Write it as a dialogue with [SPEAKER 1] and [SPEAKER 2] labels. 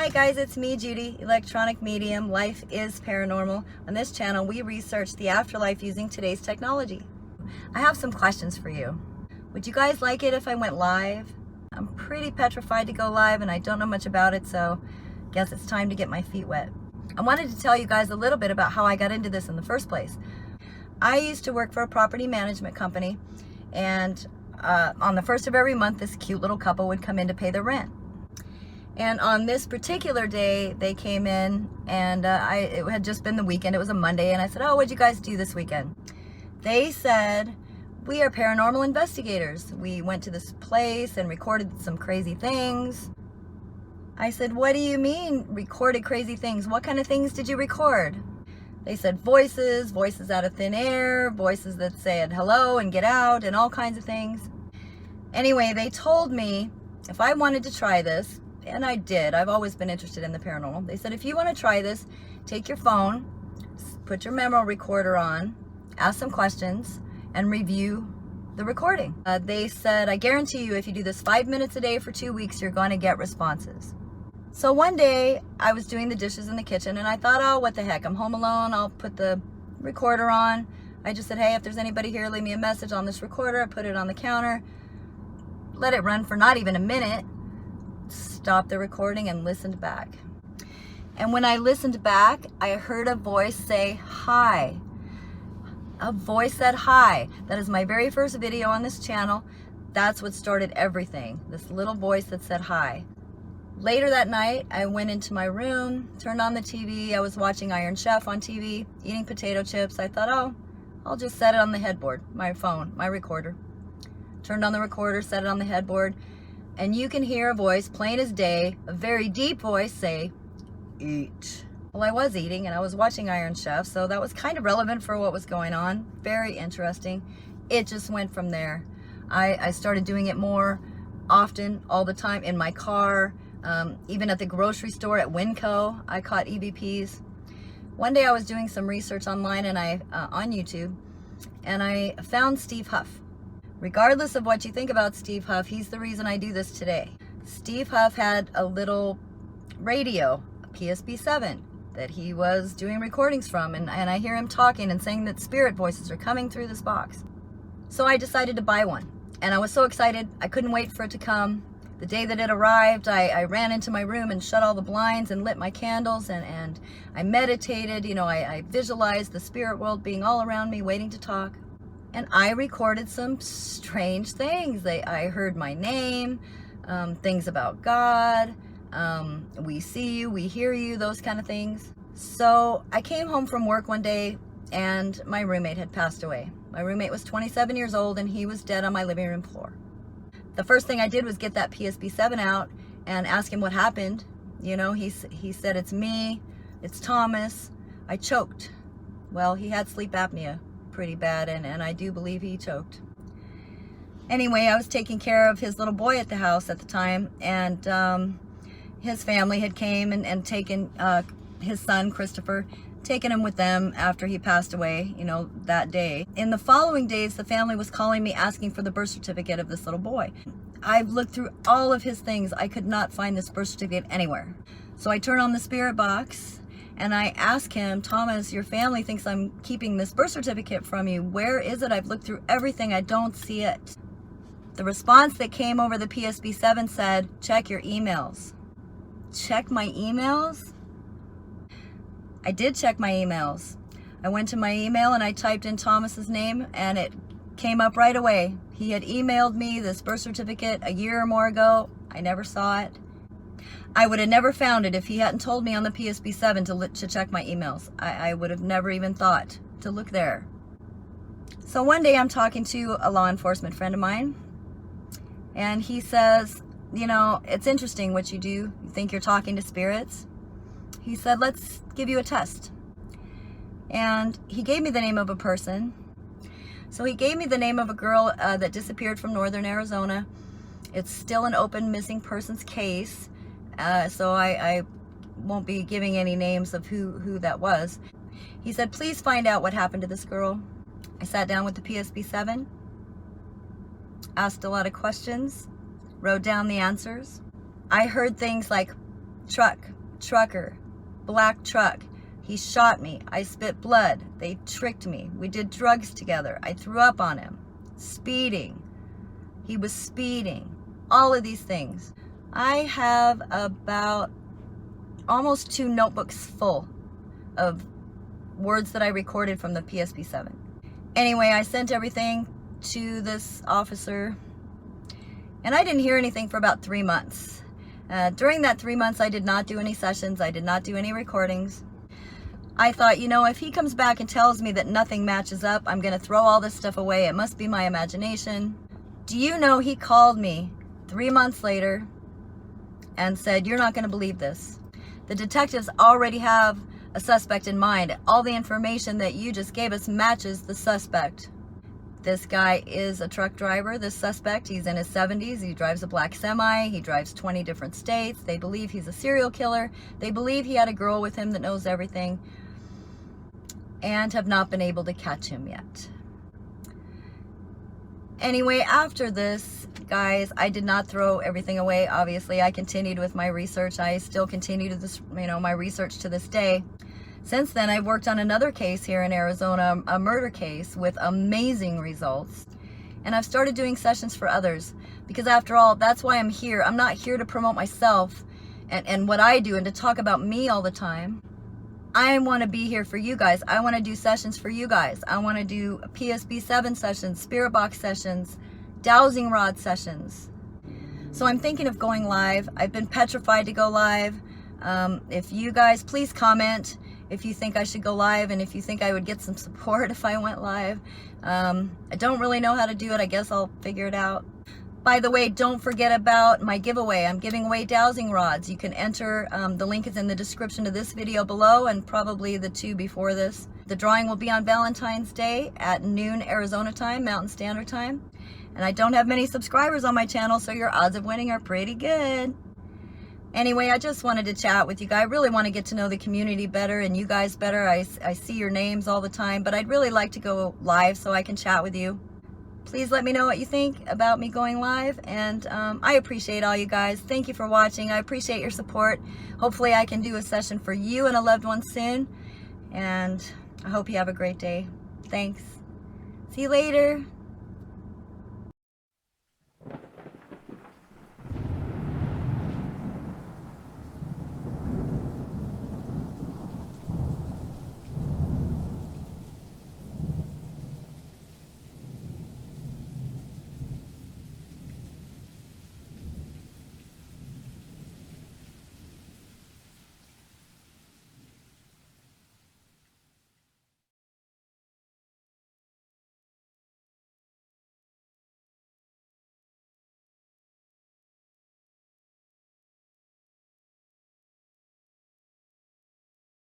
[SPEAKER 1] Hi guys, it's me, Judy, electronic medium. Life is paranormal. On this channel, we research the afterlife using today's technology. I have some questions for you. Would you guys like it if I went live? I'm pretty petrified to go live and I don't know much about it, so guess it's time to get my feet wet. I wanted to tell you guys a little bit about how I got into this in the first place. I used to work for a property management company, and on the first of every month, this cute little couple would come in to pay their rent. And on this particular day, they came in, and it had just been the weekend. It was a Monday, and I said, "Oh, what'd you guys do this weekend?" They said, "We are paranormal investigators. We went to this place and recorded some crazy things." I said, "What do you mean recorded crazy things? What kind of things did you record?" They said voices out of thin air, voices that said hello and get out, and all kinds of things. Anyway, they told me if I wanted to try this, and I did. I've always been interested in the paranormal. They said, if you want to try this, take your phone, put your memo recorder on, ask some questions, and review the recording. They said, I guarantee you if you do this 5 minutes a day for 2 weeks, you're going to get responses. So one day, I was doing the dishes in the kitchen, and I thought, oh, what the heck, I'm home alone, I'll put the recorder on. I just said, hey, if there's anybody here, leave me a message on this recorder. I put it on the counter, let it run for not even a minute, stopped the recording and listened back. And when I listened back, I heard a voice say, hi. A voice said hi. That is my very first video on this channel. That's what started everything. This little voice that said hi. Later that night, I went into my room, turned on the TV. I was watching Iron Chef on TV, eating potato chips. I thought, oh, I'll just set it on the headboard, my phone, my recorder. Turned on the recorder, set it on the headboard, and you can hear a voice, plain as day, a very deep voice say, eat. Well, I was eating and I was watching Iron Chef, so that was kind of relevant for what was going on. Very interesting. It just went from there. I started doing it more often, all the time, in my car, even at the grocery store at Winco, I caught EVPs. One day I was doing some research online and on YouTube, and I found Steve Huff. Regardless of what you think about Steve Huff, he's the reason I do this today. Steve Huff had a little radio, a Psb7, that he was doing recordings from, and I hear him talking and saying that spirit voices are coming through this box. So I decided to buy one, and I was so excited, I couldn't wait for it to come. The day that it arrived, I ran into my room and shut all the blinds and lit my candles, and I meditated. You know, I visualized the spirit world being all around me, waiting to talk. And I recorded some strange things. I heard my name, things about God, we see you, we hear you, those kind of things. So I came home from work one day and my roommate had passed away. My roommate was 27 years old and he was dead on my living room floor. The first thing I did was get that Psb7 out and ask him what happened. You know, he said, it's me, it's Thomas. I choked. Well, he had sleep apnea pretty bad, and I do believe he choked. Anyway, I was taking care of his little boy at the house at the time, and his family had came and taken his son, Christopher, taken him with them after he passed away, you know, that day. In the following days, the family was calling me asking for the birth certificate of this little boy. I've looked through all of his things. I could not find this birth certificate anywhere. So I turn on the spirit box and I ask him, Thomas, your family thinks I'm keeping this birth certificate from you. Where is it? I've looked through everything. I don't see it. The response that came over the Psb7 said, check your emails. Check my emails? I did check my emails. I went to my email and I typed in Thomas's name and it came up right away. He had emailed me this birth certificate a year or more ago. I never saw it. I would have never found it if he hadn't told me on the Psb7 to check my emails. I would have never even thought to look there. So one day I'm talking to a law enforcement friend of mine, and he says, you know, it's interesting what you do. You think you're talking to spirits? He said, let's give you a test. And he gave me the name of a person. So he gave me the name of a girl that disappeared from northern Arizona. It's still an open missing persons case. So I won't be giving any names of who that was. He said, please find out what happened to this girl. I sat down with the Psb7, asked a lot of questions, wrote down the answers. I heard things like, trucker, black truck. He shot me. I spit blood. They tricked me. We did drugs together. I threw up on him. Speeding. He was speeding. All of these things. I have about almost 2 notebooks full of words that I recorded from the Psb7. Anyway, I sent everything to this officer, and I didn't hear anything for about 3 months. During that 3 months, I did not do any sessions. I did not do any recordings. I thought, you know, if he comes back and tells me that nothing matches up, I'm going to throw all this stuff away. It must be my imagination. Do you know he called me 3 months later and said, you're not going to believe this. The detectives already have a suspect in mind. All the information that you just gave us matches the suspect. This guy is a truck driver, this suspect. He's in his 70s. He drives a black semi. He drives 20 different states. They believe he's a serial killer. They believe he had a girl with him that knows everything, and have not been able to catch him yet. Anyway, after this, guys, I did not throw everything away. Obviously, I continued with my research. I still continue to this, my research to this day. Since then, I've worked on another case here in Arizona, a murder case with amazing results. And I've started doing sessions for others, because after all, that's why I'm here. I'm not here to promote myself and what I do and to talk about me all the time. I want to be here for you guys. I want to do sessions for you guys. I want to do Psb7 sessions, spirit box sessions, dowsing rod sessions. So I'm thinking of going live. I've been petrified to go live. If you guys, please comment if you think I should go live, and if you think I would get some support if I went live. I don't really know how to do it. I guess I'll figure it out. By the way, don't forget about my giveaway. I'm giving away dowsing rods. You can enter, the link is in the description of this video below, and probably the 2 before this. The drawing will be on Valentine's Day at noon Arizona time, Mountain Standard Time. And I don't have many subscribers on my channel, so your odds of winning are pretty good. Anyway, I just wanted to chat with you guys. I really want to get to know the community better and you guys better. I see your names all the time, but I'd really like to go live so I can chat with you. Please let me know what you think about me going live, and I appreciate all you guys. Thank you for watching. I appreciate your support. Hopefully I can do a session for you and a loved one soon, and I hope you have a great day. Thanks. See you later.